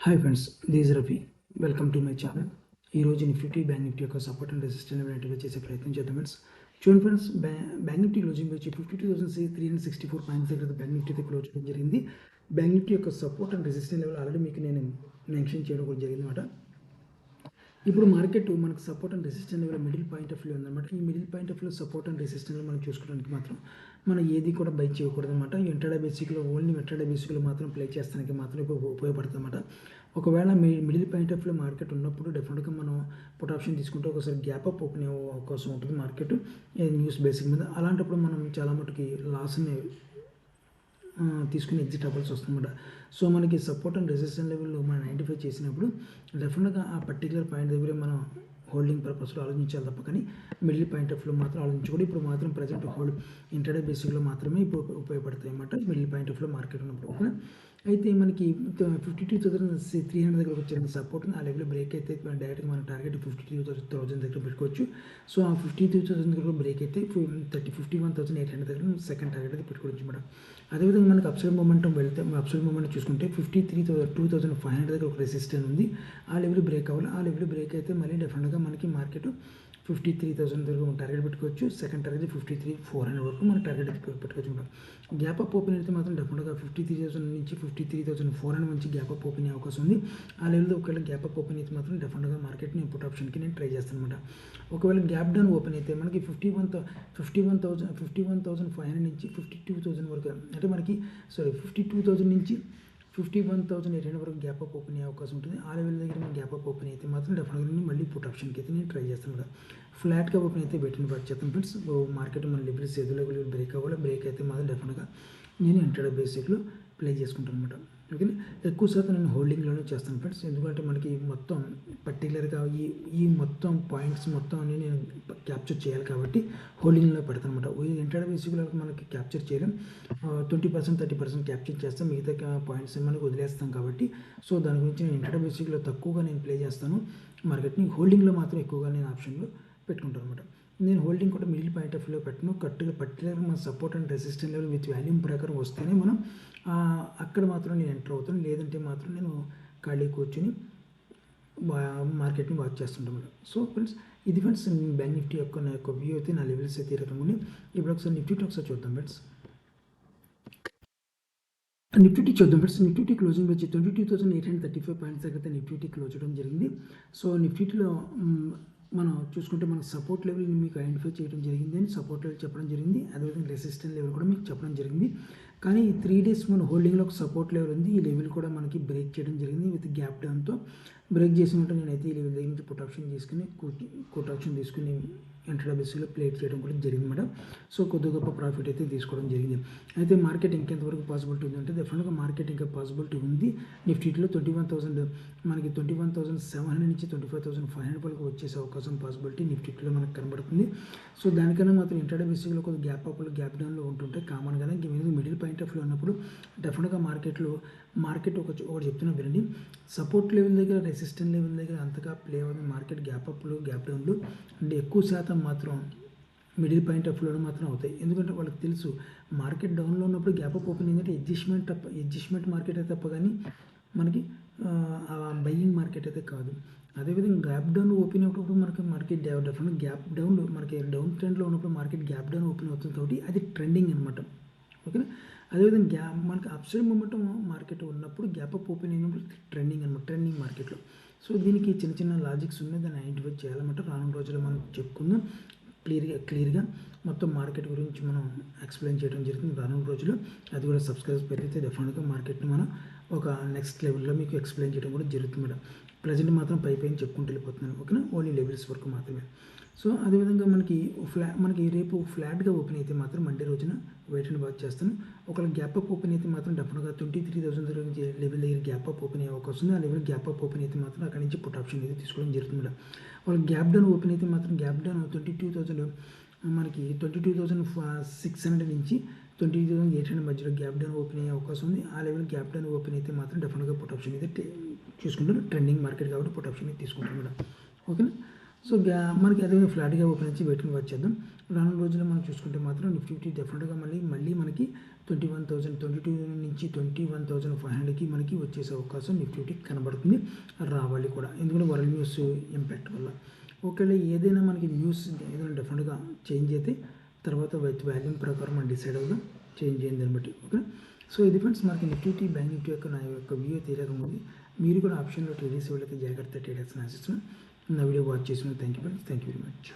Hi friends, this Rafi. Welcome to my channel. ఈరోజు Nifty bank Nifty యొక్క support and resistance identify చేసే ప్రయత్నం చేద్దాం ఫ్రెండ్స్. చూడండి ఫ్రెండ్స్, బ్యాంక్ నిఫ్టీ క్లోజింగ్ వచ్చి 52,364 పాయింట్స్ దగ్గర బ్యాంక్ నిఫ్టీ అయితే క్లోజ్ చేయడం జరిగింది. బ్యాంక్ నిఫ్టీ యొక్క support and resistance level already మీకు నేను మెన్షన్ చేయడం కూడా జరిగింది అనమాట. ఇప్పుడు మార్కెట్ మనకు support and resistance level middle point of view ఉందన్నమాట. ఈ middle point of view support and resistance మనం చూసుకోవడానికి మాత్రం మనం ఏది కూడా బై చేయకూడదు అనమాట. ఇంట్రాడే బేసిక్లో ఓన్లీ ఇంట్రాడే బేసిక్లో మాత్రం ప్లే చేస్తానికి మాత్రం ఉపయోగపడుతుంది అనమాట. ఒకవేళ middle point of view market ఉన్నప్పుడు డెఫినెట్గా మనం పుట్ ఆప్షన్ తీసుకుంటే ఒకసారి గ్యాప్ అప్ ఓపెన్ అయ్యే అవకాశం ఉంటుంది మార్కెట్ న్యూస్ బేసిక్ మీద. అలాంటప్పుడు మనం చాలా మటుకి లాస్ని తీసుకుని ఎగ్జిట్ అవ్వాల్సి వస్తుందన్నమాట. సో మనకి సపోర్ట్ అండ్ రెసిస్టెన్స్ లెవెల్ మనం ఐడెంటిఫై చేసినప్పుడు డెఫినెట్గా ఆ పర్టికులర్ పాయింట్ దగ్గర మనం హోల్డింగ్ పర్పస్లో ఆలోచించాలి తప్ప కానీ మిడిల్ పాయింట్ ఆఫ్ వ్యూ మాత్రం ఆలోచించకూడదు. ఇప్పుడు మాత్రం ప్రజెంట్ ఇంటర్డే బేసిక్లో మాత్రమే ఇప్పుడు ఉపయోగపడతాయి అన్నమాట middle point of view market ఉన్నప్పుడు. ఓకేనా, అయితే మనకి 52,300 దగ్గర వచ్చిన సపోర్ట్ ఆ లెవెల్ బ్రేక్ అయితే డైరెక్ట్గా మన టార్గెట్ 52,000 దగ్గర పెట్టుకోవచ్చు. సో ఆ 52,000 దగ్గర బ్రేక్ అయితే 51,800 దగ్గర సెకండ్ టార్గెట్ అయితే పెట్టుకోవచ్చు మేడం. అదేవిధంగా మనకి అప్సైడ్ మూమెంటం వెళ్తే అప్సైడ్ మూమెంట్ చూసుకుంటే 53,2,500 దగ్గర ఒక రెసిస్టెన్స్ ఉంది. ఆ లెవెల్ బ్రేక్ అవ్వాలి. ఆ లెవెల్ బ్రేక్ అయితే మళ్ళీ డెఫినెట్గా మనకి మార్కెట్ 53,000 దగ్గర టార్గెట్ పెట్టుకోవచ్చు. సెకండ్ టార్గెట్ 53,400 వరకు మన టార్గెట్ పెట్టుకోవచ్చు మేడం. గ్యాప్ అప్ ఓపెన్ అయితే మాత్రం డెఫినెట్గా 53,000 నుంచి 53,400 నుంచి గ్యాప్ అప్ ఓపెన్ అయ్యే అవకాశం ఉంది. ఆ లెవెల్లో ఒకవేళ గ్యాప్ అప్ ఓపెన్ అయితే మాత్రం డెఫినెట్గా మార్కెట్ని పుట్ ఆప్షన్కి నేను ట్రై చేస్తాను అనమాట. ఒకవేళ గ్యాప్ డౌన్ ఓపెన్ అయితే మనకి 51,500 నుంచి 52,000 వరకు అంటే మనకి 52,000 నుంచి 51,800 వరకు గ్యాప్ అప్ ఓపెన్ అయ్యే అవకాశం ఉంటుంది. ఆ లెవెల్ దగ్గర మనం గ్యాప్ అప్ ఓపెన్ అయితే మాత్రం డెఫినెట్గా మళ్ళీ పుట్ ఆప్షన్కి అయితే నేను ట్రై చేస్తాను కదా. ఫ్లాట్గా ఓపెన్ అయితే బెట్టిన పర్చేస్తాను ఫ్రెండ్స్. మార్కెట్ మన లెవెల్స్ ఎదురు లెవెల్ బ్రేక్ అవ్వాలి. బ్రేక్ అయితే మాత్రం డెఫినెట్గా నేను ఇంటర్డే బేసిక్లో ప్లే చేసుకుంటాను అనమాట. ఓకే, ఎక్కువ శాతం నేను హోల్డింగ్లోనే చేస్తాను ఫ్రెండ్స్. ఎందుకంటే మనకి మొత్తం పర్టికులర్గా ఈ మొత్తం పాయింట్స్ మొత్తం అన్ని నేను క్యాప్చర్ చేయాలి కాబట్టి హోల్డింగ్లో పెడతాను అనమాట. ఇంటర్డే బేసిక్లో మనకి క్యాప్చర్ చేయలేం. 20%, 30% క్యాప్చర్ చేస్తాం, మిగతా పాయింట్స్ మనకి వదిలేస్తాం కాబట్టి. సో దాని గురించి నేను ఇంటర్డే బేసిక్లో తక్కువగా నేను ప్లే చేస్తాను. మార్కెట్ని హోల్డింగ్లో మాత్రం ఎక్కువగా నేను ఆప్షన్లో పెట్టుకుంటాను అనమాట. నేను హోల్డింగ్ కూడా మిడిల్ పాయింట్ ఆఫ్ వ్యూలో పెట్టను. పర్టికులర్గా మన support and resistance level with volume ప్రకారం వస్తేనే మనం అక్కడ మాత్రం నేను ఎంటర్ అవుతాను. లేదంటే మాత్రం నేను ఖాళీ కూర్చొని మార్కెట్ని వాచ్ చేస్తుంటాను. సో ఫ్రెండ్స్, ఇది ఫ్రెండ్స్ బ్యాంక్ నిఫ్టీ యొక్క నా యొక్క వ్యూ అయితే నా లెవెల్స్ అయితే రకంగా ఉన్నాయి. ఇప్పుడు ఒకసారి నిఫ్టీ ఒకసారి చూద్దాం ఫ్రెండ్స్. నిఫ్టీ చూద్దాం ఫ్రెండ్స్. నిఫ్టీ క్లోజింగ్ వచ్చి 22,835 పాయింట్స్ దగ్గర నిఫ్టీ క్లోజ్ చేయడం జరిగింది. సో నిఫ్టీలో మనం చూసుకుంటే మన సపోర్ట్ లెవెల్ని మీకు ఐడెంటిఫై చేయడం జరిగింది అని సపోర్ట్ లెవెల్ చెప్పడం జరిగింది. అదేవిధంగా రెసిస్టెన్స్ లెవెల్ కూడా మీకు చెప్పడం జరిగింది. కానీ ఈ 3 days మన హోల్డింగ్లో ఒక సపోర్ట్ లెవెల్ ఉంది. ఈ లెవెల్ కూడా మనకి బ్రేక్ చేయడం జరిగింది విత్ గ్యాప్ డౌన్తో. బ్రేక్ చేసినట్టు నేనైతే ఈ లెవెల్ దగ్గర నుంచి పుట్ ఆప్షన్ తీసుకుని కోట్ ఆప్షన్ తీసుకుని ఇంట్రాడే బేసిక్లో ప్లేట్ చేయడం కూడా జరిగింది మేడం. సో కొద్ది గొప్ప ప్రాఫిట్ అయితే తీసుకోవడం జరిగింది. అయితే మార్కెట్ ఇంకెంతవరకు పాసిబిలిటీ ఉంది అంటే డెఫినెట్గా మార్కెట్ ఇంకా పాసిబిలిటీ ఉంది. నిఫ్టీలో 21,000 మనకి 21,700 నుంచి 25,500 వరకు వచ్చేసే అవకాశం పాసిబిలిటీ నిఫ్టీలో మనకు కనబడుతుంది. సో దానికన్నా మాత్రం ఇంట్రాడే బేసిక్లో కొద్ది గ్యాప్ అప్లో గ్యాప్ డౌన్లో ఉంటుంటే కామన్గానే మిడిల్ పాయింట్ ఆఫ్ వ్యూ ఉన్నప్పుడు డెఫినెట్గా మార్కెట్ ఒకటి చెప్తున్నా వినండి. సపోర్ట్ లెవెల్ దగ్గర రెసిస్టెన్స్ లెవెల్ దగ్గర అంతగా ప్లే అవుతుంది మార్కెట్ గ్యాప్ అప్లు గ్యాప్ డౌన్లు అంటే ఎక్కువ శాతం మాత్రం మిడిల్ పాయింట్ ఆఫ్ వ్యూలో మాత్రం అవుతాయి. ఎందుకంటే వాళ్ళకి తెలుసు మార్కెట్ డౌన్లో ఉన్నప్పుడు గ్యాప్ అప్ ఓపెన్ ఏంటంటే అడ్జస్ట్మెంట్ మార్కెట్ అయితే తప్ప కానీ మనకి బయ్యింగ్ మార్కెట్ అయితే కాదు. అదేవిధంగా గ్యాప్ డౌన్ ఓపెన్ అయినప్పుడు మార్కెట్ డెఫినెట్ గ్యాప్ డౌన్ మనకి డౌన్ ట్రెండ్లో ఉన్నప్పుడు మార్కెట్ గ్యాప్ డౌన్ ఓపెన్ అవుతుంది కాబట్టి అది ట్రెండింగ్ అనమాట. ఓకేనా, అదేవిధంగా మనకి అప్సైడ్ మూమెంటం మార్కెట్ ఉన్నప్పుడు గ్యాప్ అప్ ఓపెన్ అయినప్పుడు ట్రెండింగ్ అనమాట, ట్రెండింగ్ మార్కెట్లో. సో దీనికి చిన్న చిన్న లాజిక్స్ ఉన్నాయి, దాన్ని ఐడెంటిఫై చేయాలన్నమాట. రానున్న రోజుల్లో మనం చెప్పుకుందాం క్లియర్గా మొత్తం మార్కెట్ గురించి మనం ఎక్స్ప్లెయిన్ చేయడం జరుగుతుంది రానున్న రోజుల్లో. అది కూడా సబ్స్క్రైబ్ పెరిగితే డెఫినెట్గా మార్కెట్ని మనం ఒక నెక్స్ట్ లెవెల్లో మీకు ఎక్స్ప్లెయిన్ చేయడం కూడా జరుగుతుంది మేడం. ప్రజెంట్ మాత్రం పైన చెప్పుకుంటూ వెళ్ళిపోతున్నాను. ఓకేనా, ఓన్లీ లెవెల్స్ వరకు మాత్రమే. సో అదేవిధంగా మనకి రేపు ఫ్లాట్గా ఓపెన్ అయితే మాత్రం మండే రోజున వెయిట్ అండ్ వాచ్ చేస్తాను. ఒకవేళ గ్యాప్ అప్ ఓపెన్ అయితే మాత్రం డెఫినెట్గా 23,000 లెవెల్ దగ్గర గ్యాప్ అప్ ఓపెన్ అయ్యే అవకాశం ఉంది. ఆ లెవెల్ గ్యాప్ అప్ ఓపెన్ అయితే మాత్రం అక్కడి నుంచి పుట్ ఆప్షన్ అయితే తీసుకోవడం జరుగుతుంది. వాళ్ళ గ్యాప్ డౌన్ ఓపెన్ అయితే మాత్రం గ్యాప్ డౌన్ 22,000 మనకి 22,600 నుంచి 22,800 మధ్యలో గ్యాప్ డౌన్ ఓపెన్ అయ్యే అవకాశం ఉంది. ఆ లెవెల్ గ్యాప్ డౌన్ ఓపెన్ అయితే మాత్రం డెఫినెట్గా పుట్ ఆప్షన్ అయితే చూసుకుంటాను. ట్రెండింగ్ మార్కెట్ కాబట్టి పుట్ ఆప్షన్ అయితే తీసుకుంటాను మేడం. ఓకేనా, సో మనకి అదేవిధంగా ఫ్లాట్గా ఓపెన్ వచ్చి వెయిటింగ్ వాచ్ చేద్దాం. రానున్న రోజుల్లో మనం చూసుకుంటే మాత్రం నిఫ్టీ డెఫినెట్గా మళ్ళీ మనకి 21,022 నుంచి 21,500కి మనకి వచ్చేసే అవకాశం నిఫ్టీ కనబడుతుంది, రావాలి కూడా. ఎందుకంటే వరల్డ్ న్యూస్ ఇంపాక్ట్ వల్ల. ఒకవేళ ఏదైనా మనకి న్యూస్ ఏదైనా డెఫినెట్గా చేంజ్ అయితే తర్వాత వాల్యూమ్ ప్రకారం మనం డిసైడ్ అవుదాం చేంజ్ అయ్యింది దాన్ని బట్టి. ఓకే, సో ఇది ఫ్రెండ్స్ మనకి నిఫ్టీ బ్యాంక్ నిఫ్టీ యొక్క నా యొక్క వ్యూ తెలియకముంది. మీరు కూడా ఆప్షన్లో ట్రేడ్ చేసే వాళ్ళకి జాగ్రత్త ట్రేడర్స్ ఆశిస్తున్నాను. నా వీడియో వాచ్ చేసిన thank you friends, thank you very much.